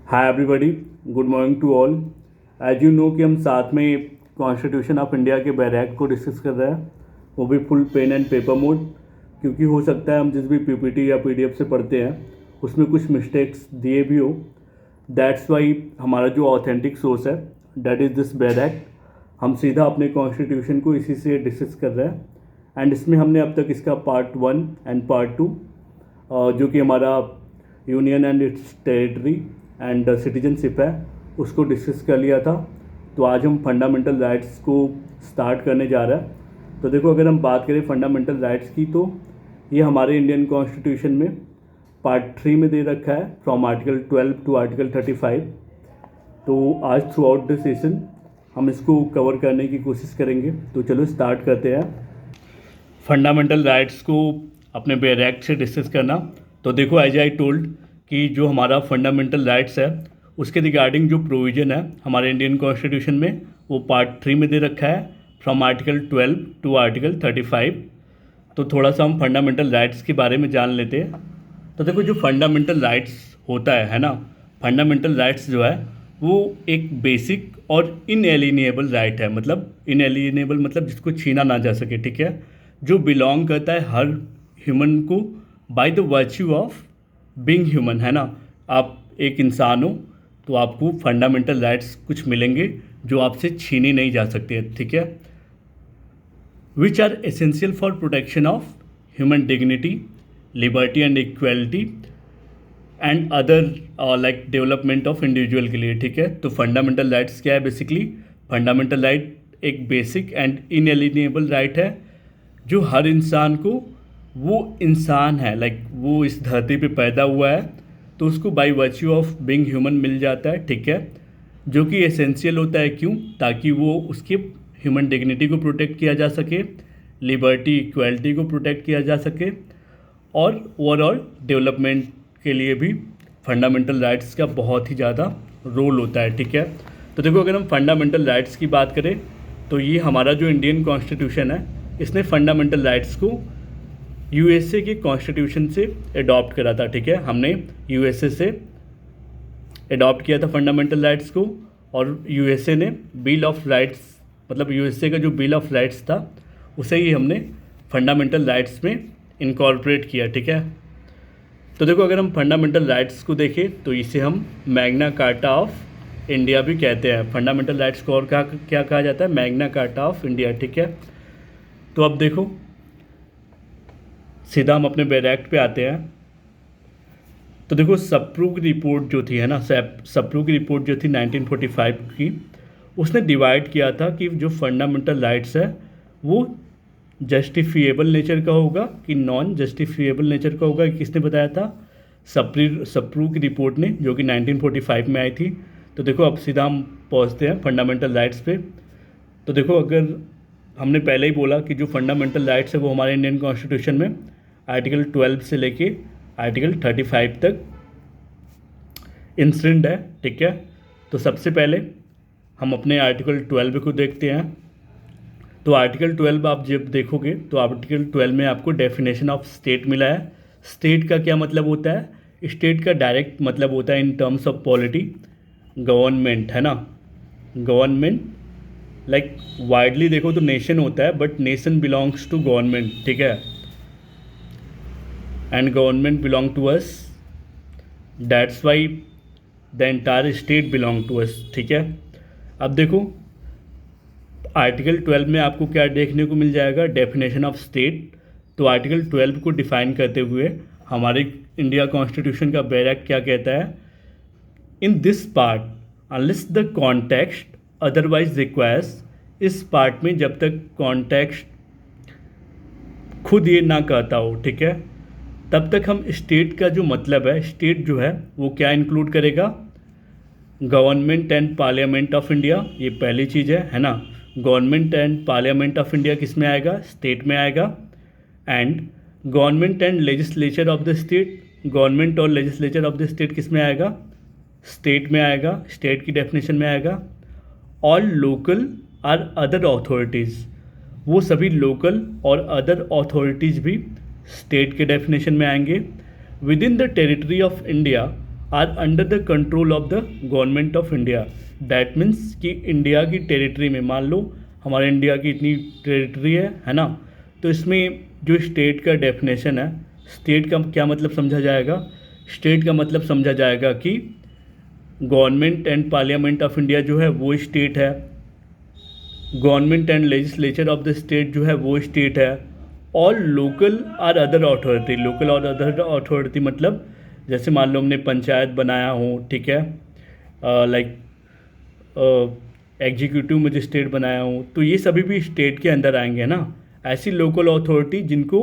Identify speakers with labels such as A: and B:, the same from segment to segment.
A: Hi everybody, good morning to all. As you know कि हम साथ में कॉन्स्टिट्यूशन ऑफ इंडिया के बैरक को डिस्कस कर रहे हैं, वो भी full pen and paper mode. क्योंकि हो सकता है हम जिस भी पीपीटी या पीडीएफ से पढ़ते हैं उसमें कुछ मिस्टेक्स दिए भी हो। दैट्स वाई हमारा जो ऑथेंटिक सोर्स है दैट इज़ दिस बैरक। हम सीधा अपने कॉन्स्टिट्यूशन को इसी से डिस्कस कर रहे हैं। एंड इसमें हमने अब तक इसका पार्ट 1 एंड पार्ट 2 जो कि हमारा union and it's territory and citizenship है उसको डिस्कस कर लिया था। तो आज हम फंडामेंटल राइट्स को स्टार्ट करने जा रहे हैं। तो देखो, अगर हम बात करें फंडामेंटल राइट्स की तो ये हमारे इंडियन कॉन्स्टिट्यूशन में पार्ट 3 में दे रखा है, फ्रॉम आर्टिकल 12 टू आर्टिकल 35। तो आज थ्रू आउट द सेशन हम इसको कवर करने की कोशिश करेंगे। तो चलो स्टार्ट करते हैं फंडामेंटल राइट्स को अपने बैरक से डिस्कस करना। तो देखो, एज आई टोल्ड कि जो हमारा फंडामेंटल राइट्स है उसके रिगार्डिंग जो प्रोविज़न है हमारे इंडियन कॉन्स्टिट्यूशन में वो पार्ट 3 में दे रखा है, फ्रॉम आर्टिकल 12 टू आर्टिकल 35। तो थोड़ा सा हम फंडामेंटल राइट्स के बारे में जान लेते हैं। तो देखो, जो फंडामेंटल राइट्स होता है ना, फंडामेंटल राइट्स जो है वो एक बेसिक और इनएलिनिएबल राइट है। मतलब इनएलिनिएबल मतलब जिसको छीना ना जा सके, ठीक है, जो बिलोंग करता है हर ह्यूमन को by the virtue of being human, है ना। आप एक इंसान हो तो आपको फंडामेंटल राइट्स कुछ मिलेंगे जो आपसे छीने नहीं जा सकते, ठीक है। Which are essential for protection of human dignity, liberty and equality and other like development of individual के लिए, ठीक है। तो फंडामेंटल राइट्स क्या है? बेसिकली फंडामेंटल राइट एक बेसिक एंड इनएलिनिएबल राइट है जो हर इंसान को, वो इंसान है लाइक वो इस धरती पे पैदा हुआ है तो उसको by virtue of being human मिल जाता है, ठीक है। जो कि एसेंशियल होता है, क्यों? ताकि वो उसके ह्यूमन डिग्निटी को प्रोटेक्ट किया जा सके, लिबर्टी इक्वलिटी को प्रोटेक्ट किया जा सके, और ओवरऑल डेवलपमेंट के लिए भी फंडामेंटल राइट्स का बहुत ही ज़्यादा रोल होता है, ठीक है। तो देखो, अगर हम फंडामेंटल राइट्स की बात करें तो ये हमारा जो इंडियन कॉन्स्टिट्यूशन है इसने फंडामेंटल राइट्स को यूएसए के कॉन्स्टिट्यूशन से अडॉप्ट करा था, ठीक है। हमने यूएसए से अडॉप्ट किया था फंडामेंटल राइट्स को, और यूएसए ने बिल ऑफ राइट्स, मतलब यूएसए का जो बिल ऑफ राइट्स था उसे ही हमने फंडामेंटल राइट्स में इनकॉर्पोरेट किया, ठीक है। तो देखो, अगर हम फंडामेंटल राइट्स को देखें तो इसे हम मैग्ना कार्टा ऑफ इंडिया भी कहते हैं। फंडामेंटल राइट्स को और क्या कहा जाता है? मैग्ना कार्टा ऑफ इंडिया, ठीक है। तो अब देखो, सीधा हम अपने बैरक पे आते हैं। तो देखो, सप्रू की रिपोर्ट जो थी, है ना, सप्रू की रिपोर्ट जो थी 1945 की, उसने डिवाइड किया था कि जो फंडामेंटल राइट्स है वो जस्टिफिएबल नेचर का होगा कि नॉन जस्टिफिएबल नेचर का होगा। किसने बताया था? सप्रू की रिपोर्ट ने, जो कि 1945 में आई थी। तो देखो, अब सीधा हम पहुँचते हैं फंडामेंटल राइट्स पे। तो देखो, अगर हमने पहले ही बोला कि जो फंडामेंटल राइट्स है वो हमारे इंडियन कॉन्स्टिट्यूशन में आर्टिकल 12 से लेके आर्टिकल 35 तक इंसिडेंट है, ठीक है। तो सबसे पहले हम अपने आर्टिकल 12 को देखते हैं। तो आर्टिकल 12 आप जब देखोगे तो आर्टिकल 12 में आपको डेफिनेशन ऑफ स्टेट मिला है। स्टेट का क्या मतलब होता है? स्टेट का डायरेक्ट मतलब होता है in terms of polity government, है ना। गवर्नमेंट लाइक वाइडली देखो तो नेशन होता है, but nation belongs to government, ठीक है, and government belong to us, that's why the entire state belong to us, ठीक है। अब देखो, आर्टिकल 12 में आपको क्या देखने को मिल जाएगा? Definition of state. तो आर्टिकल 12 को डिफाइन करते हुए हमारे इंडिया कॉन्स्टिट्यूशन का बैरक क्या कहता है? इन this part unless the context otherwise requires, इस पार्ट में जब तक कॉन्टेक्स्ट खुद ये ना कहता हो, ठीक है, तब तक हम स्टेट का जो मतलब है, स्टेट जो है वो क्या इंक्लूड करेगा? Government and parliament of India, ये पहली चीज़ है ना। Government and parliament of India किस में आएगा? स्टेट में आएगा। And government and legislature of the state, government और लेजिस्लेचर ऑफ द स्टेट किस में आएगा? स्टेट में आएगा, स्टेट की डेफिनेशन में आएगा। All local or other authorities, वो सभी लोकल और अदर अथॉरिटीज़ भी स्टेट के डेफिनेशन में आएंगे। Within the territory of India are under the control of the government of India. That means कि इंडिया की टेरिटरी में, मान लो हमारे इंडिया की इतनी टेरिटरी है ना, तो इसमें जो स्टेट का डेफिनेशन है, स्टेट का क्या मतलब समझा जाएगा? स्टेट का मतलब समझा जाएगा कि government and parliament of India जो है वो स्टेट है, government and legislature of the state जो है वो स्टेट है, और लोकल और अदर अथॉरिटी, लोकल और अदर अथॉरिटी मतलब जैसे मान लो हमने पंचायत बनाया हो, ठीक है, लाइक एग्जीक्यूटिव मजिस्ट्रेट बनाया हो, तो ये सभी भी स्टेट के अंदर आएंगे ना। ऐसी लोकल अथॉरिटी जिनको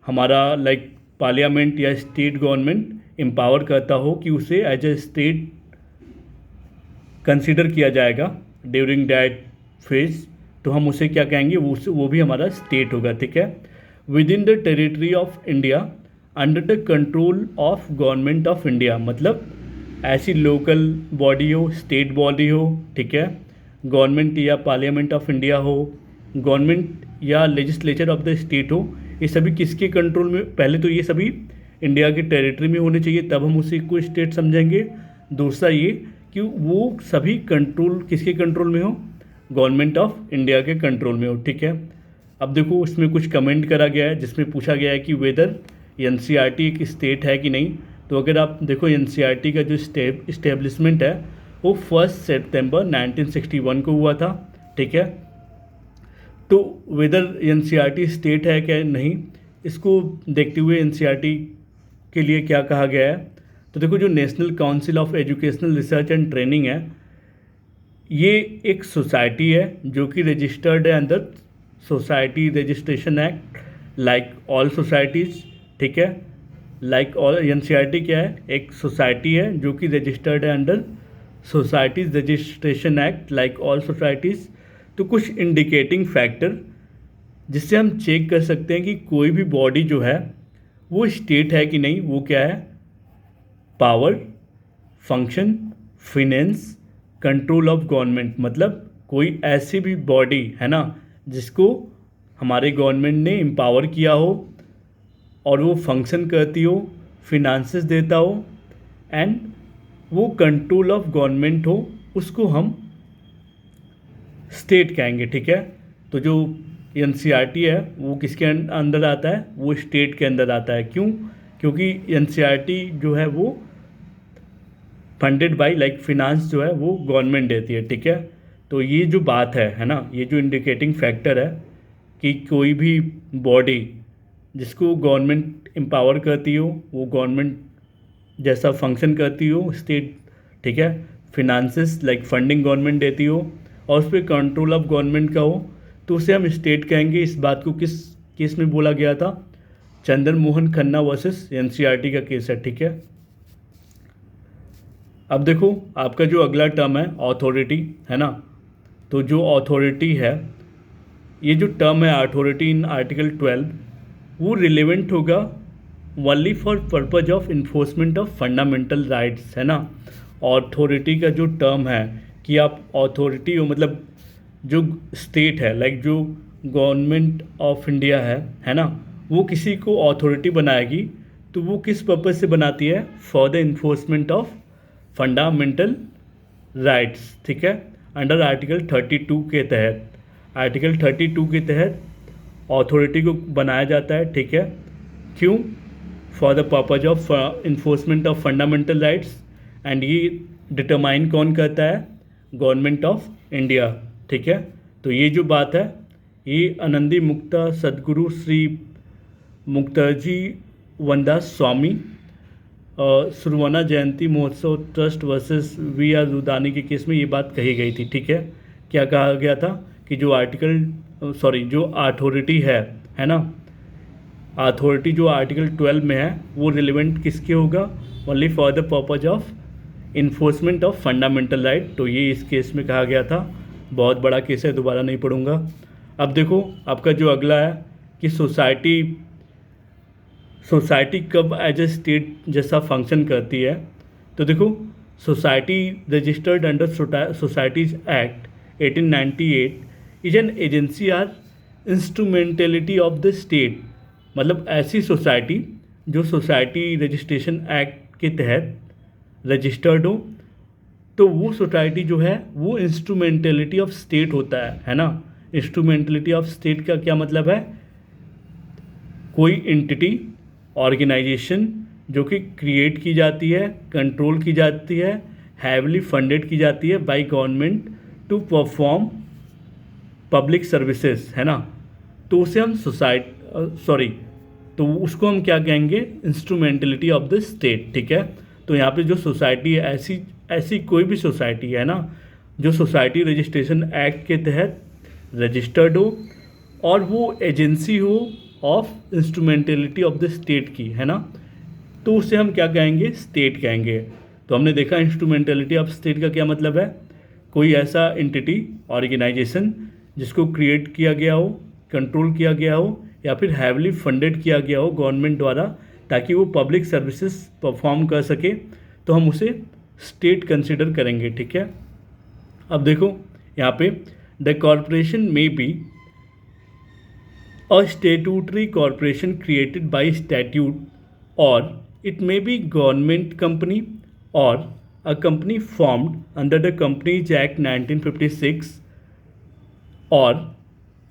A: हमारा लाइक पार्लियामेंट या स्टेट गवर्नमेंट एम्पावर करता हो कि उसे एज ए स्टेट कंसिडर किया जाएगा ड्यूरिंग दैट फेज, तो हम उसे क्या कहेंगे? वो भी हमारा स्टेट होगा, ठीक है। With in the territory of India under the control of government of India, मतलब ऐसी लोकल बॉडी हो, स्टेट बॉडी हो, ठीक है, गवर्नमेंट या पार्लियामेंट ऑफ इंडिया हो, गवर्नमेंट या लेजिस्लेचर ऑफ द स्टेट हो, ये सभी किसके कंट्रोल में? पहले तो ये सभी इंडिया की टेरिटरी में होने चाहिए, तब हम उसी को स्टेट समझेंगे। दूसरा ये कि वो सभी कंट्रोल किसके कंट्रोल में हो? गवर्नमेंट ऑफ इंडिया के कंट्रोल में हो, ठीक है। अब देखो उसमें कुछ कमेंट करा गया है जिसमें पूछा गया है कि वेदर एनसीईआरटी एक स्टेट है कि नहीं। तो अगर आप देखो एनसीईआरटी का जो इस्टेब्लिशमेंट है वो 1 सितंबर 1961 को हुआ था, ठीक है। तो वेदर एनसीईआरटी स्टेट है क्या नहीं, इसको देखते हुए एनसीईआरटी के लिए क्या कहा गया है, तो देखो जो national council of educational research and training है, ये एक सोसाइटी है जो कि रजिस्टर्ड है अंदर society registration act, like all societies, ठीक है। लाइक ऑल एनसीईआरटी क्या है? एक सोसाइटी है जो कि रजिस्टर्ड है under societies registration act, like all societies. तो कुछ इंडिकेटिंग फैक्टर जिससे हम चेक कर सकते हैं कि कोई भी बॉडी जो है वो स्टेट है कि नहीं, वो क्या है? Power, function, finance, control of government, मतलब कोई ऐसी भी बॉडी है ना जिसको हमारे गवर्नमेंट ने एम्पावर किया हो और वो फंक्शन करती हो, फिनांसेस देता हो एंड वो कंट्रोल ऑफ गवर्नमेंट हो, उसको हम स्टेट कहेंगे, ठीक है। तो जो एनसीईआरटी है वो किसके अंदर आता है? वो स्टेट के अंदर आता है। क्यों? क्योंकि एनसीईआरटी जो है वो फंडेड बाय लाइक फिनांस जो है वो गवर्नमेंट देती है, ठीक है। तो ये जो बात है ना, ये जो इंडिकेटिंग फैक्टर है कि कोई भी बॉडी जिसको गवर्नमेंट एम्पावर करती हो, वो गवर्नमेंट जैसा फंक्शन करती हो, स्टेट, ठीक है, फिनांसेस लाइक फंडिंग गवर्नमेंट देती हो और उस पर कंट्रोल ऑफ गवर्नमेंट का हो, तो उसे हम स्टेट कहेंगे। इस बात को किस केस में बोला गया था? चंद्र मोहन खन्ना वर्सेस एनसीईआरटी का केस है, ठीक है। अब देखो आपका जो अगला टर्म है अथॉरिटी, है ना, तो जो अथॉरिटी है, ये जो टर्म है अथॉरिटी इन आर्टिकल 12, वो रिलेवेंट होगा only for purpose of enforcement of fundamental rights, है ना। अथॉरिटी का जो टर्म है कि आप अथॉरिटी हो, मतलब जो स्टेट है, लाइक जो गवर्नमेंट ऑफ इंडिया है ना, वो किसी को अथॉरिटी बनाएगी तो वो किस पर्पज़ से बनाती है? For the enforcement of fundamental rights, ठीक है, अंडर आर्टिकल 32 के तहत। आर्टिकल 32 के तहत अथॉरिटी को बनाया जाता है, ठीक है। क्यों? For the purpose of enforcement of fundamental rights, and ये डिटरमाइन कौन करता है? गवर्नमेंट ऑफ इंडिया, ठीक है। तो ये जो बात है ये आनंदी मुक्ता सदगुरु श्री मुक्ताजी वनदास स्वामी सुरवना जयंती महोत्सव trust versus we are Rudani के केस में ये बात कही गई थी, ठीक है। क्या कहा गया था कि जो जो अथॉरिटी है ना, अथॉरिटी जो आर्टिकल 12 में है वो रिलेवेंट किसके होगा? Only for the purpose of enforcement of fundamental right. तो ये इस केस में कहा गया था। बहुत बड़ा केस है, दोबारा नहीं पढ़ूंगा। अब देखो आपका जो अगला है कि सोसाइटी कब एज ए स्टेट जैसा फंक्शन करती है। तो देखो society registered under societies act 1898 is an agency or instrumentality of the state, मतलब ऐसी सोसाइटी जो सोसाइटी रजिस्ट्रेशन एक्ट के तहत रजिस्टर्ड हो, तो वो सोसाइटी जो है वो इंस्ट्रूमेंटेलिटी ऑफ स्टेट होता है ना। इंस्ट्रूमेंटेलिटी ऑफ स्टेट का क्या मतलब है? कोई एंटिटी, ऑर्गेनाइजेशन जो कि क्रिएट की जाती है, कंट्रोल की जाती है, हैवली फंडेड की जाती है by government to perform public services, है ना। तो उसे हम तो उसको हम क्या कहेंगे? इंस्ट्रूमेंटलिटी ऑफ द स्टेट, ठीक है। तो यहाँ पे जो सोसाइटी है, ऐसी ऐसी कोई भी सोसाइटी है ना, जो सोसाइटी रजिस्ट्रेशन एक्ट के तहत रजिस्टर्ड हो और वो एजेंसी हो ऑफ इंस्ट्रूमेंटलिटी ऑफ द स्टेट की, है ना, तो उसे हम क्या कहेंगे? स्टेट कहेंगे। तो हमने देखा इंस्ट्रूमेंटलिटी ऑफ स्टेट का क्या मतलब है? कोई ऐसा एंटिटी, ऑर्गेनाइजेशन जिसको क्रिएट किया गया हो, कंट्रोल किया गया हो या फिर हैवली फंडेड किया गया हो गवर्नमेंट द्वारा ताकि वो पब्लिक सर्विसेज परफॉर्म कर सके, तो हम उसे स्टेट कंसिडर करेंगे, ठीक है। अब देखो यहाँ पे द कॉरपोरेशन में be a statutory corporation created by statute और it may be government company or a company formed under the Companies Act 1956 or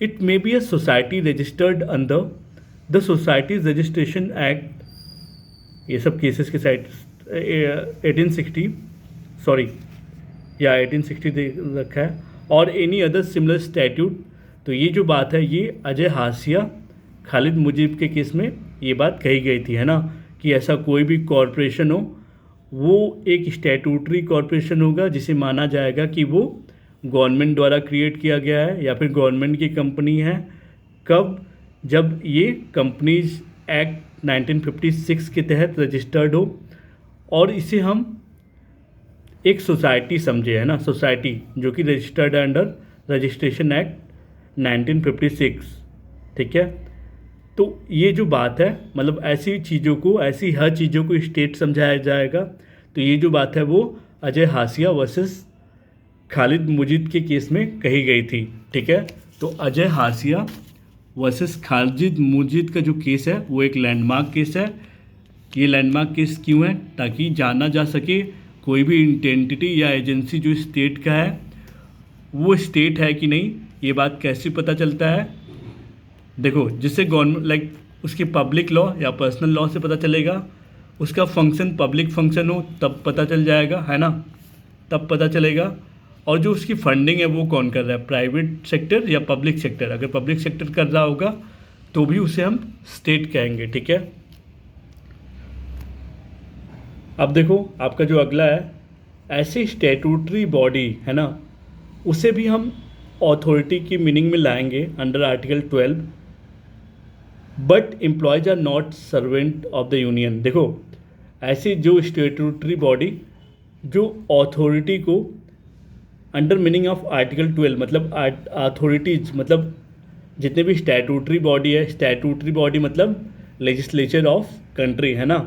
A: it may be a society registered under the Societies Registration Act, ये सब cases के side 1860 sorry या 1860 दे रखा है, और any other similar statute. तो ये जो बात है ये अजय हाशिया खालिद मुजीब के केस में ये बात कही गई थी, है ना, कि ऐसा कोई भी कॉरपोरेशन हो वो एक स्टैट्यूटरी कॉरपोरेशन होगा जिसे माना जाएगा कि वो गवर्नमेंट द्वारा क्रिएट किया गया है या फिर गवर्नमेंट की कंपनी है। कब? जब ये कंपनीज एक्ट 1956 के तहत रजिस्टर्ड हो और इसे हम एक सोसाइटी समझे, है ना, सोसाइटी जो कि रजिस्टर्ड अंडर रजिस्ट्रेशन एक्ट 1956, ठीक है। तो ये जो बात है, मतलब ऐसी चीज़ों को, ऐसी हर चीज़ों को स्टेट समझाया जाएगा। तो ये जो बात है वो अजय हाशिया वर्सेस खालिद मुजीद के केस में कही गई थी, ठीक है। तो अजय हाशिया वर्सेस खालिद मुजीद का जो केस है वो एक लैंडमार्क केस है। ये लैंडमार्क केस क्यों है? ताकि जाना जा सके कोई भी एंटिटी या एजेंसी जो स्टेट का है वो स्टेट है कि नहीं। ये बात कैसे पता चलता है? देखो, जिससे गवर्नमेंट लाइक उसकी पब्लिक लॉ या पर्सनल लॉ से पता चलेगा, उसका फंक्शन पब्लिक फंक्शन हो तब पता चल जाएगा, है ना, तब पता चलेगा। और जो उसकी फंडिंग है वो कौन कर रहा है, प्राइवेट सेक्टर या पब्लिक सेक्टर। अगर पब्लिक सेक्टर कर रहा होगा तो भी उसे हम स्टेट कहेंगे, ठीक है। अब देखो आपका जो अगला है, ऐसी स्टैट्यूटरी बॉडी, है ना, उसे भी हम अथॉरिटी की मीनिंग में लाएंगे under article 12, but employees are not servant of the union. देखो, ऐसी जो स्टैट्यूटरी बॉडी जो अथॉरिटी को अंडर मीनिंग ऑफ आर्टिकल 12, मतलब अथॉरिटीज मतलब जितने भी स्टैट्यूटरी बॉडी है, स्टैट्यूटरी बॉडी मतलब लेजिस्लेचर ऑफ कंट्री, है ना,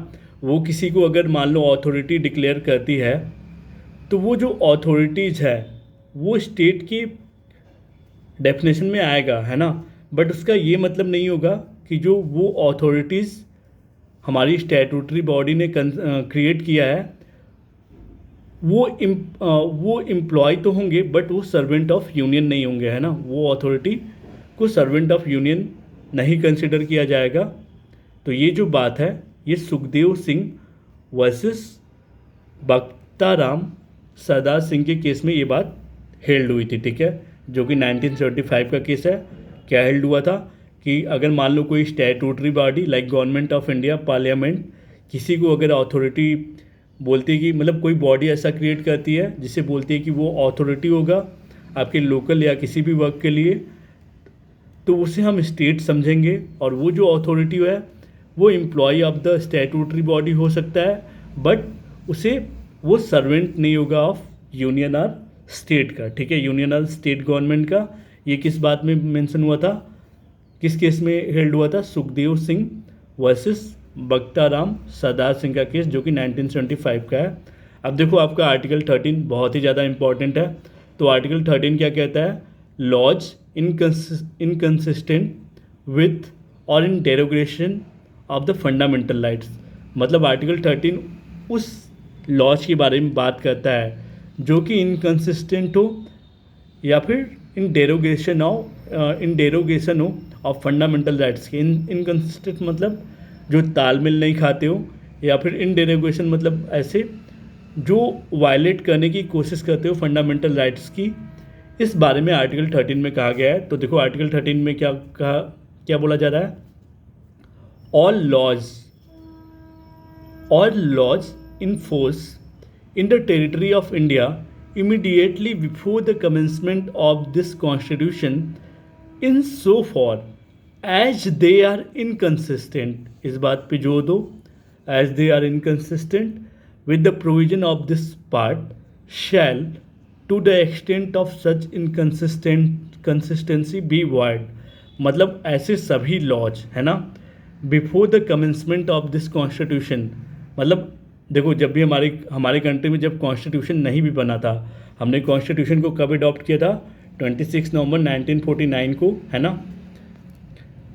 A: वो किसी को अगर मान लो अथॉरिटी डिक्लेयर करती है तो वो जो अथॉरिटीज़ है वो स्टेट की डेफिनेशन में आएगा, है ना। बट उसका ये मतलब नहीं होगा कि जो वो अथॉरिटीज़ हमारी स्टैट्यूटरी बॉडी ने क्रिएट किया है वो एम्प्लॉय तो होंगे बट वो सर्वेंट ऑफ यूनियन नहीं होंगे, है ना। वो अथॉरिटी को सर्वेंट ऑफ यूनियन नहीं कंसिडर किया जाएगा। तो ये जो बात है ये सुखदेव सिंह वर्सेस बख्ताराम सरदार सिंह के केस में ये बात हेल्ड हुई थी, ठीक है, जो कि 1975 का केस है। क्या हेल्ड हुआ था कि अगर मान लो कोई statutory body like government of India, parliament, किसी को अगर अथॉरिटी बोलती है कि मतलब कोई बॉडी ऐसा क्रिएट करती है जिसे बोलती है कि वो अथॉरिटी होगा आपके लोकल या किसी भी वर्क के लिए, तो उसे हम स्टेट समझेंगे। और वो जो अथॉरिटी है वो employ of the statutory body हो सकता है बट उसे वो सर्वेंट नहीं होगा ऑफ यूनियन और स्टेट का, ठीक है, यूनियन और स्टेट गवर्नमेंट का। ये किस बात में मेंशन हुआ था, किस केस में हेल्ड हुआ था? सुखदेव सिंह वर्सेस बख्ताराम सरदार सिंह का केस, जो कि 1975 का है। अब देखो आपका आर्टिकल 13 बहुत ही ज़्यादा इंपॉर्टेंट है। तो आर्टिकल 13 क्या कहता है? लॉज इनकंसिस्टेंट विथ और in derogation of the fundamental rights. मतलब आर्टिकल 13 उस लॉज के बारे में बात करता है जो कि इनकंसिस्टेंट हो या फिर इन डेरोगेशन हो ऑफ फंडामेंटल राइट्स के। इनकंसिस्टेंट मतलब जो तालमेल नहीं खाते हो, या फिर इन डेरोगेशन मतलब ऐसे जो वायलेट करने की कोशिश करते हो फंडामेंटल राइट्स की। इस बारे में आर्टिकल 13 में कहा गया है। तो देखो आर्टिकल 13 में क्या बोला जा रहा है, all laws in force in the territory of India immediately before the commencement of this constitution in so far as they are inconsistent, इस बात पे जोर दो, as they are inconsistent with the provision of this part shall to the extent of such consistency be void। मतलब ऐसे सभी laws है ना before the commencement of this constitution, मतलब देखो जब भी हमारे कंट्री में जब कॉन्स्टिट्यूशन नहीं भी बना था, हमने कॉन्स्टिट्यूशन को कब अडॉप्ट किया था, 26 नवंबर 1949 को, है ना।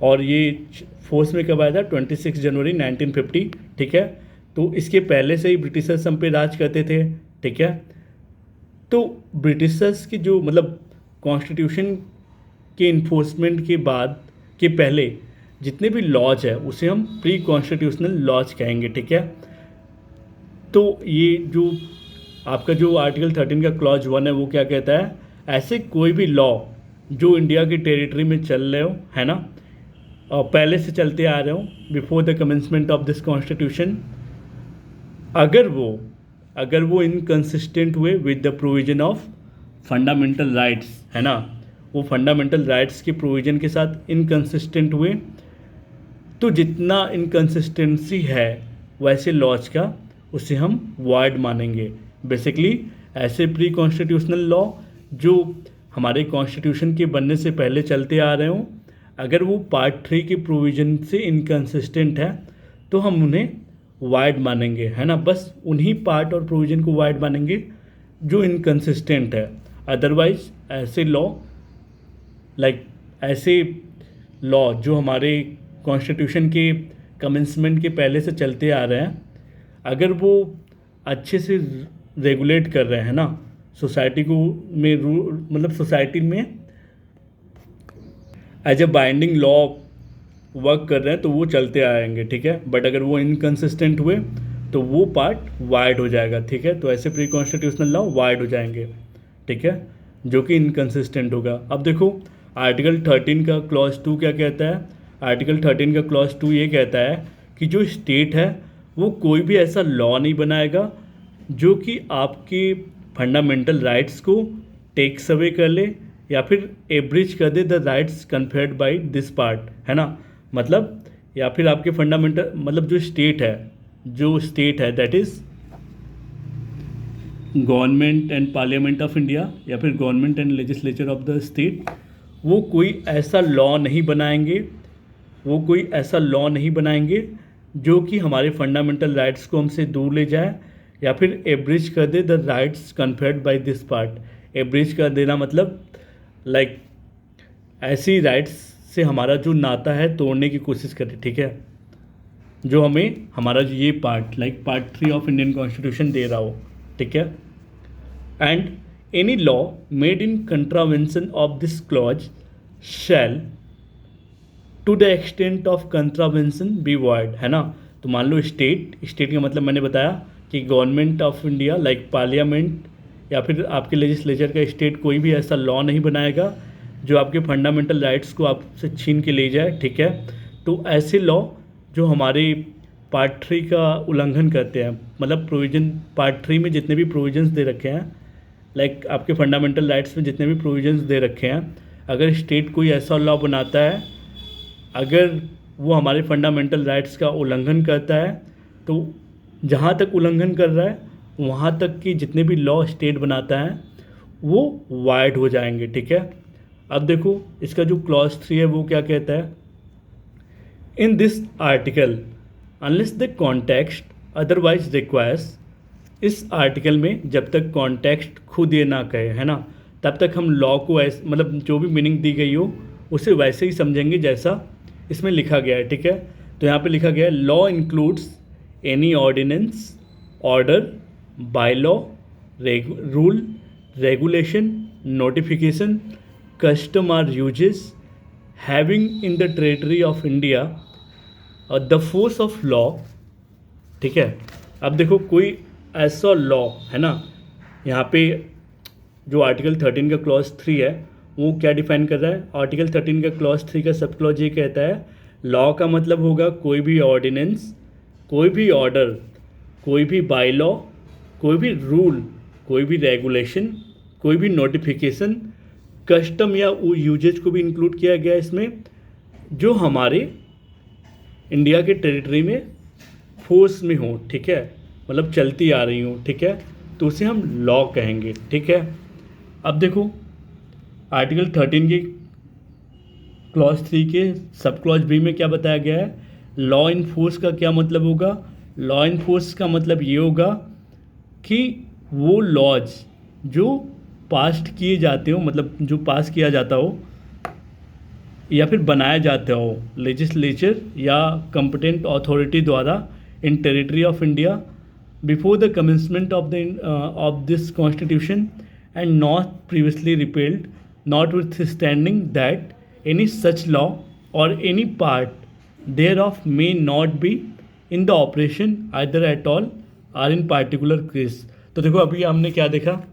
A: और ये फोर्स में कब आया था, 26 जनवरी 1950, ठीक है। तो इसके पहले से ही ब्रिटिशर्स हम पे राज करते थे, ठीक है। तो ब्रिटिशर्स की जो मतलब कॉन्स्टिट्यूशन के इन्फोर्समेंट के बाद के पहले जितने भी लॉज है उसे हम प्री कॉन्स्टिट्यूशनल लॉज कहेंगे, ठीक है। तो ये जो आपका जो आर्टिकल 13 का क्लॉज 1 है वो क्या कहता है, ऐसे कोई भी लॉ जो इंडिया की टेरिटरी में चल रहे हो, है ना, और पहले से चलते आ रहे हो before the commencement of this constitution, अगर वो इनकंसिस्टेंट हुए with the provision of fundamental rights, है ना, वो फंडामेंटल राइट्स के प्रोविजन के साथ इनकंसिस्टेंट हुए, तो जितना इनकंसिस्टेंसी है वैसे लॉज का उसे हम वॉइड मानेंगे। बेसिकली ऐसे प्री कॉन्स्टिट्यूशनल लॉ जो हमारे कॉन्स्टिट्यूशन के बनने से पहले चलते आ रहे हों, अगर वो पार्ट 3 के प्रोविज़न से इनकंसिस्टेंट है तो हम उन्हें वॉइड मानेंगे, है ना। बस उन्हीं पार्ट और प्रोविज़न को वॉइड मानेंगे जो इनकंसिस्टेंट है। अदरवाइज ऐसे लॉ जो हमारे कॉन्स्टिट्यूशन के कमेंसमेंट के पहले से चलते आ रहे हैं, अगर वो अच्छे से रेगुलेट कर रहे हैं ना सोसाइटी को में मतलब सोसाइटी में as a binding law work कर रहे हैं तो वो चलते आएंगे, ठीक है। बट अगर वो इनकंसिस्टेंट हुए तो वो पार्ट वाइड हो जाएगा, ठीक है। तो ऐसे प्री कॉन्स्टिट्यूशनल लॉ वाइड हो जाएंगे, ठीक है, जो कि इनकंसिस्टेंट होगा। अब देखो आर्टिकल 13 का क्लॉज 2 क्या कहता है। आर्टिकल 13 का क्लॉज 2 ये कहता है कि जो स्टेट है वो कोई भी ऐसा लॉ नहीं बनाएगा जो कि आपके फंडामेंटल राइट्स को टेक्स अवे कर ले या फिर एब्रिज कर दे the rights conferred by this part, है ना। मतलब या फिर आपके फंडामेंटल मतलब जो स्टेट है that is government and parliament of India या फिर government and legislature of the state, वो कोई ऐसा लॉ नहीं बनाएंगे जो कि हमारे फंडामेंटल राइट्स को हमसे दूर ले जाए या फिर एब्रिज कर दे the rights conferred by this part. Abridge कर देना मतलब ऐसी राइट्स से हमारा जो नाता है तोड़ने की कोशिश करे, ठीक है, जो हमें हमारा ये part part 3 of Indian constitution दे रहा हो, ठीक है। And any law made in contravention of this clause shall to the extent of contravention be void, है ना। तो मान लो स्टेट का मतलब मैंने बताया कि गवर्नमेंट ऑफ इंडिया पार्लियामेंट या फिर आपके लेजिस्लेचर का स्टेट कोई भी ऐसा लॉ नहीं बनाएगा जो आपके फंडामेंटल राइट्स को आपसे छीन के ले जाए, ठीक है। तो ऐसे लॉ जो हमारे पार्ट 3 का उल्लंघन करते हैं, मतलब प्रोविज़न पार्ट 3 में जितने भी प्रोविजंस दे रखे हैं, आपके फंडामेंटल राइट्स में जितने भी प्रोविजंस दे रखे हैं, अगर स्टेट कोई ऐसा लॉ बनाता है, अगर वो हमारे फंडामेंटल राइट्स का उल्लंघन करता है, तो जहाँ तक उल्लंघन कर रहा है वहाँ तक की जितने भी लॉ स्टेट बनाता है वो वाइड हो जाएंगे, ठीक है। अब देखो इसका जो क्लॉज 3 है वो क्या कहता है, इन this article unless the context otherwise requires. इस आर्टिकल में जब तक कॉन्टेक्स्ट खुद ये ना कहे, है ना, तब तक हम लॉ को मतलब जो भी मीनिंग दी गई हो उसे वैसे ही समझेंगे जैसा इसमें लिखा गया है, ठीक है। तो यहाँ पे लिखा गया है law includes any ordinance, order, by law, rule, regulation, notification, custom or uses having in the territory of India the force of law। ठीक है, अब देखो कोई ऐसा लॉ है ना, यहाँ पे जो आर्टिकल 13 का क्लॉज 3 है वो क्या डिफाइन कर रहा है। आर्टिकल 13 का क्लॉज 3 का सब क्लॉज ये कहता है लॉ का मतलब होगा कोई भी ऑर्डिनेंस, कोई भी ऑर्डर, कोई भी बाय लॉ, कोई भी रूल, कोई भी रेगुलेशन, कोई भी नोटिफिकेशन, कस्टम या यूजेज को भी इंक्लूड किया गया इसमें, जो हमारे इंडिया के टेरिटरी में फोर्स में हो। ठीक है, मतलब चलती आ रही हो। ठीक है, तो उसे हम लॉ कहेंगे। ठीक है, अब देखो आर्टिकल 13 के क्लॉज 3 के सब क्लॉज बी में क्या बताया गया है। लॉ इन फोर्स का क्या मतलब होगा। लॉ इन फोर्स का मतलब ये होगा कि वो लॉज जो पास्ट किए जाते हो, मतलब जो पास किया जाता हो या फिर बनाया जाता हो लेजिस्लेचर या कंपिटेंट अथॉरिटी द्वारा in territory of India before the commencement of this constitution and not previously repealed, notwithstanding that any such law और any part thereof may not be in the operation either at all or in particular case. तो देखो अभी हमने क्या देखा,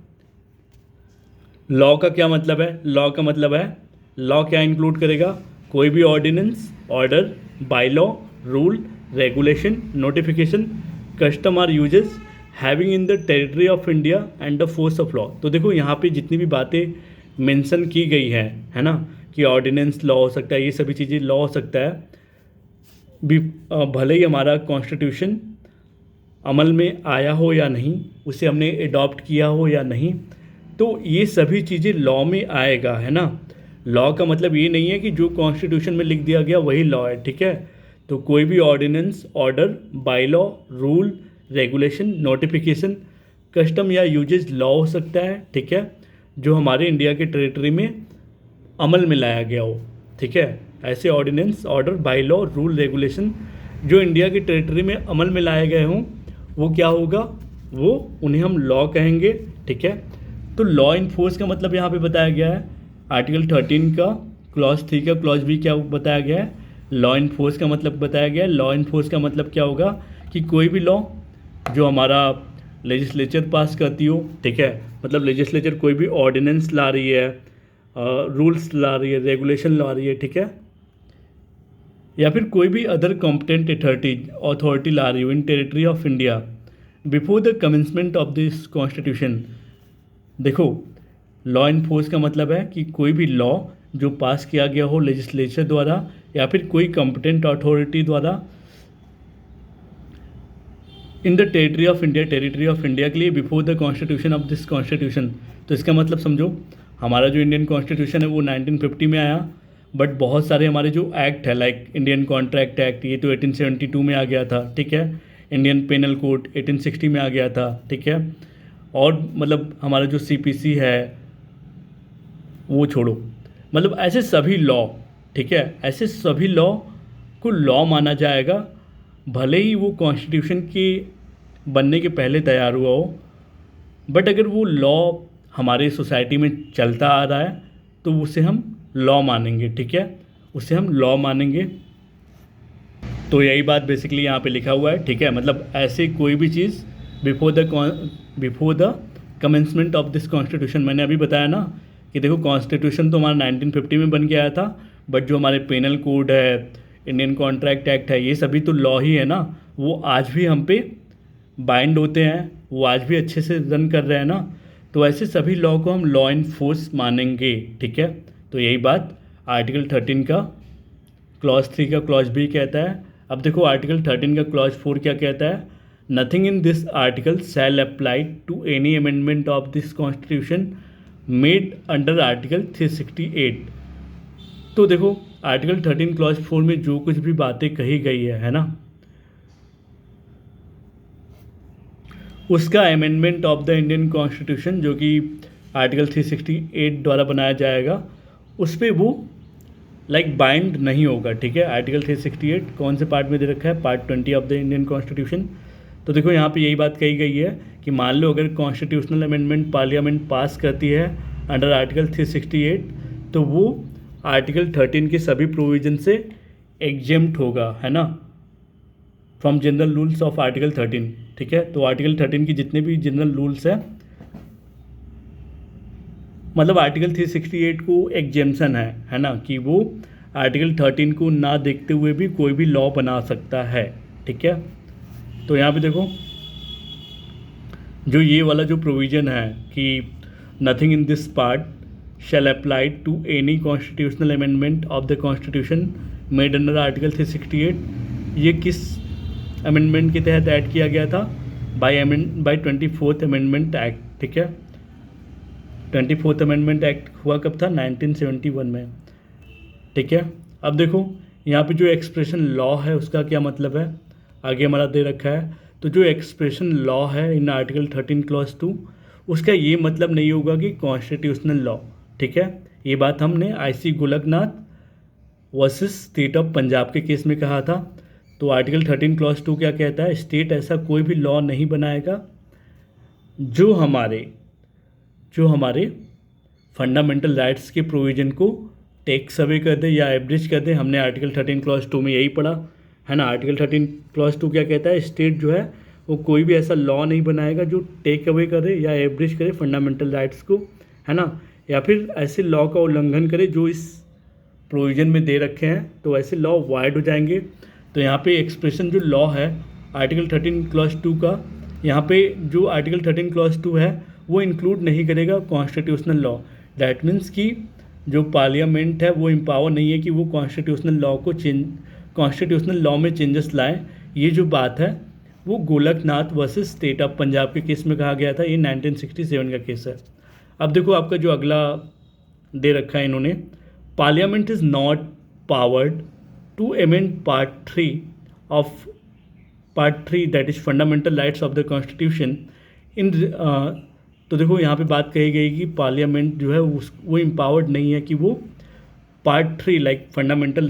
A: law का क्या मतलब है। लॉ का मतलब है लॉ क्या इंक्लूड करेगा, कोई भी ordinance, order, by law, rule, regulation, notification, custom और usages having in the territory of India and the force of law. तो देखो यहाँ पे जितनी भी बातें मेंशन की गई हैं, है ना, कि ऑर्डिनेंस लॉ हो सकता है, ये सभी चीज़ें लॉ हो सकता है भले ही हमारा कॉन्स्टिट्यूशन अमल में आया हो या नहीं, उसे हमने एडॉप्ट किया हो या नहीं, तो ये सभी चीज़ें लॉ में आएगा, है ना। लॉ का मतलब ये नहीं है कि जो कॉन्स्टिट्यूशन में लिख दिया गया वही लॉ है। ठीक है, तो कोई भी ordinance, order, by law, rule, regulation, notification, custom या यूजेज लॉ हो सकता है। ठीक है, जो हमारे इंडिया के टेरिटरी में अमल में लाया गया हो। ठीक है, ऐसे ordinance, order, by law, rule, regulation जो इंडिया की टेरिटरी में अमल में लाए गए हों वो क्या होगा, वो उन्हें हम लॉ कहेंगे। ठीक है, तो लॉ इन फोर्स का मतलब यहाँ पे बताया गया है। आर्टिकल 13 का क्लॉज 3 का क्लॉज बी क्या बताया गया है, लॉ इन फोर्स का मतलब बताया गया है। लॉ इन फोर्स का मतलब क्या होगा कि कोई भी लॉ जो हमारा लेजिस्लेचर पास करती हो। ठीक है, मतलब लेजिस्लेचर कोई भी ऑर्डिनेंस ला रही है, रूल्स ला रही है, रेगुलेशन ला रही है। ठीक है, या फिर कोई भी अदर कॉम्पिटेंट अथॉरिटी ला रही हो in territory of India before the commencement of this constitution. देखो लॉ इन फोर्स का मतलब है कि कोई भी लॉ जो पास किया गया हो लेजिस्लेचर द्वारा या फिर कोई कॉम्पिटेंट अथॉरिटी द्वारा इन the territory of India, territory of India के लिए before the constitution of this constitution. तो इसका मतलब समझो हमारा जो इंडियन कॉन्स्टिट्यूशन है वो 1950 में आया, बट बहुत सारे हमारे जो एक्ट है लाइक इंडियन कॉन्ट्रैक्ट एक्ट, ये तो 1872 में आ गया था। ठीक है, इंडियन पेनल कोड 1860 में आ गया था। ठीक है, और मतलब हमारा जो CPC है वो छोड़ो, मतलब ऐसे सभी लॉ, ठीक है, ऐसे सभी लॉ को लॉ माना जाएगा भले ही वो कॉन्स्टिट्यूशन के बनने के पहले तैयार हुआ हो। बट अगर वो लॉ हमारे सोसाइटी में चलता आ रहा है तो उसे हम लॉ मानेंगे। ठीक है, उसे हम लॉ मानेंगे। तो यही बात बेसिकली यहाँ पे लिखा हुआ है। ठीक है, मतलब ऐसे कोई भी चीज़ before the commencement of this constitution. मैंने अभी बताया ना कि देखो कॉन्स्टिट्यूशन तो हमारा 1950 में बन के आया था, बट जो हमारे पेनल कोड है, इंडियन कॉन्ट्रैक्ट एक्ट है, ये सभी तो लॉ ही है ना, वो आज भी हम पे बाइंड होते हैं, वो आज भी अच्छे से रन कर रहे हैं ना। तो ऐसे सभी लॉ को हम लॉ इन फोर्स मानेंगे। ठीक है, तो यही बात आर्टिकल 13 का क्लॉज 3 का क्लॉज बी कहता है। अब देखो आर्टिकल 13 का क्लॉज 4 क्या कहता है, nothing in this article shall apply to any amendment of this constitution made under article 368। तो देखो आर्टिकल 13 क्लॉज 4 में जो कुछ भी बातें कही गई है ना, उसका amendment of the Indian constitution जो कि आर्टिकल 368 द्वारा बनाया जाएगा, उस पर वो बाइंड नहीं होगा। ठीक है, आर्टिकल 368 कौन से पार्ट में दे रखा है, part 20 of the Indian constitution. तो देखो यहाँ पे यही बात कही गई है कि मान लो अगर कॉन्स्टिट्यूशनल अमेंडमेंट पार्लियामेंट पास करती है अंडर आर्टिकल 368, तो वो आर्टिकल 13 के सभी प्रोविजन से एग्जेम्प्ट होगा, है ना, from general rules of article 13। ठीक है, तो आर्टिकल 13 की जितने भी जनरल रूल्स हैं, मतलब आर्टिकल 368 को एग्जेम्पशन है ना, कि वो आर्टिकल 13 को ना देखते हुए भी कोई भी लॉ बना सकता है। ठीक है, तो यहाँ पे देखो जो ये वाला जो प्रोविज़न है कि nothing in this part shall apply to any constitutional amendment of the constitution made under article 368, ये किस अमेंडमेंट के तहत ऐड किया गया था? By 24th amendment act. ठीक है, 24th अमेंडमेंट एक्ट हुआ कब था? 1971 में। ठीक है, अब देखो यहाँ पे जो एक्सप्रेशन लॉ है उसका क्या मतलब है, आगे हमारा दे रखा है। तो जो एक्सप्रेशन लॉ है इन आर्टिकल 13 क्लॉज 2, उसका ये मतलब नहीं होगा कि कॉन्स्टिट्यूशनल लॉ। ठीक है, ये बात हमने IC Golaknath versus state of Punjab के केस में कहा था। तो आर्टिकल 13 क्लॉज 2 क्या कहता है? स्टेट ऐसा कोई भी लॉ नहीं बनाएगा जो हमारे फंडामेंटल राइट्स के प्रोविज़न को टेक्स अवे कर दे या एब्रिज कर दे। हमने आर्टिकल 13 क्लॉज 2 में यही पढ़ा, है ना। आर्टिकल 13 क्लॉज 2 क्या कहता है? स्टेट जो है वो कोई भी ऐसा लॉ नहीं बनाएगा जो टेक अवे करे या एब्रिज करे फंडामेंटल राइट्स को, है ना, या फिर ऐसे लॉ का उल्लंघन करे जो इस प्रोविज़न में दे रखे हैं, तो ऐसे लॉ वाइड हो जाएंगे। तो यहाँ पे एक्सप्रेशन जो लॉ है आर्टिकल 13 क्लॉज 2 का, यहाँ पे जो आर्टिकल 13 क्लॉज 2 है वो इंक्लूड नहीं करेगा कॉन्स्टिट्यूशनल लॉ। डैट मीन्स कि जो पार्लियामेंट है वो एम्पावर नहीं है कि वो कॉन्स्टिट्यूशनल लॉ में चेंजेस लाएं। ये जो बात है वो Golaknath versus state of Punjab के केस में कहा गया था। ये 1967 का केस है। अब देखो आपका जो अगला दे रखा है इन्होंने, parliament is not powered to amend part 3 that is fundamental rights of the constitution in. तो देखो यहाँ पे बात कही गई कि पार्लियामेंट जो है वो एम्पावर्ड नहीं है कि वो पार्ट 3 लाइक फंडामेंटल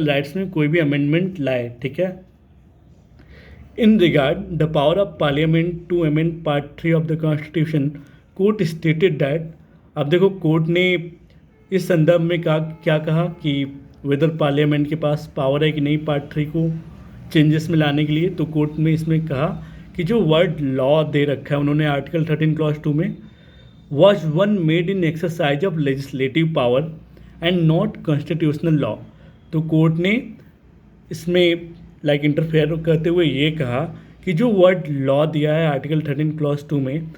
A: राइट्स में कोई भी अमेंडमेंट लाए। ठीक है, in regard the power of parliament to amend part 3 of the constitution, court stated that. अब देखो कोर्ट ने इस संदर्भ में क्या कहा कि वेदर पार्लियामेंट के पास पावर है कि नहीं पार्ट 3 को चेंजेस में लाने के लिए। तो कोर्ट में इसमें कहा कि जो वर्ड लॉ दे रखा है उन्होंने आर्टिकल 13 क्लॉज 2 में, was one made in exercise of legislative power and not constitutional law. तो कोर्ट ने इसमें लाइक इंटरफेयर करते हुए ये कहा कि जो वर्ड लॉ दिया है आर्टिकल 13 क्लॉज 2 में,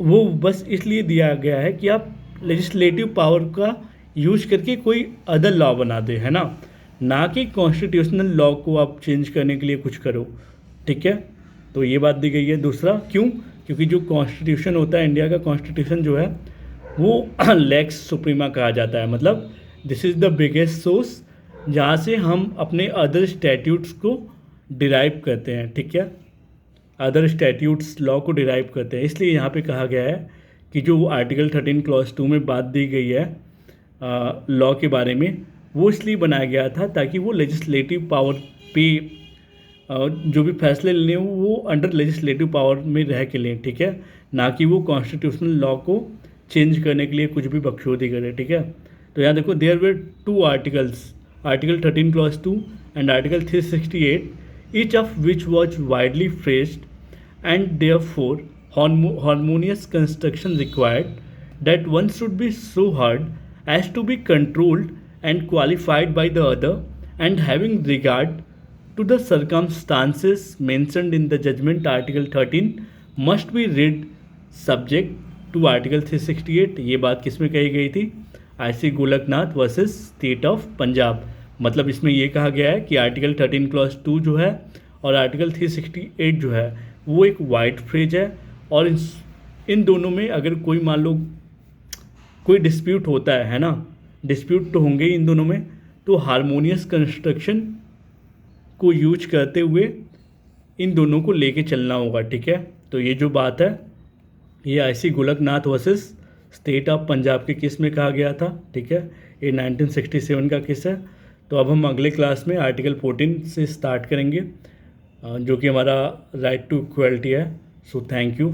A: वो बस इसलिए दिया गया है कि आप लेजिस्लेटिव पावर का यूज करके कोई अदर लॉ बना दे, है ना कि कॉन्स्टिट्यूशनल लॉ को आप चेंज करने के लिए कुछ करो। ठीक है, तो ये बात दी गई है। दूसरा क्यों? क्योंकि जो कॉन्स्टिट्यूशन होता है, इंडिया का कॉन्स्टिट्यूशन जो है वो लेक्स सुप्रीमा कहा जाता है, मतलब this is the biggest source जहाँ से हम अपने अदर स्टैट्यूट्स को डिराइव करते हैं। ठीक है, अदर स्टैट्यूट्स लॉ को डिराइव करते हैं। इसलिए यहाँ पे कहा गया है कि जो आर्टिकल 13 क्लॉज 2 में बात दी गई है लॉ के बारे में, वो इसलिए बनाया गया था ताकि वो लेजिस्लेटिव पावर पे जो भी फैसले लेने हो वो अंडर लेजिस्लेटिव पावर में रह के लें। ठीक है, ना कि वो कॉन्स्टिट्यूशनल लॉ को चेंज करने के लिए कुछ भी बकचोदी करे। ठीक है, तो यहाँ देखो there were 2 articles, article 13 clause 2 and article 368, each of which was widely phrased and therefore harmonious construction required that one should be so hard as to be controlled and qualified by the other, and having regard to the circumstances mentioned in the judgment article 13 must be read subject to article 368। ये बात किस में कही गई थी? IC Golaknath versus state of Punjab. मतलब इसमें ये कहा गया है कि आर्टिकल 13 क्लॉज 2 जो है और आर्टिकल 368 जो है वो एक वाइड फ्रेज है, और इन दोनों में अगर कोई मान लो कोई डिस्प्यूट होता है ना, डिस्प्यूट तो होंगे इन दोनों में, तो हारमोनियस कंस्ट्रक्शन को यूज करते हुए इन दोनों को लेके चलना होगा। ठीक है, तो ये जो बात है ये IC Golaknath versus state of Punjab के केस में कहा गया था। ठीक है, ये 1967 का केस है। तो अब हम अगले क्लास में आर्टिकल 14 से स्टार्ट करेंगे। जो कि हमारा राइट टू इक्वलिटी है। So thank you.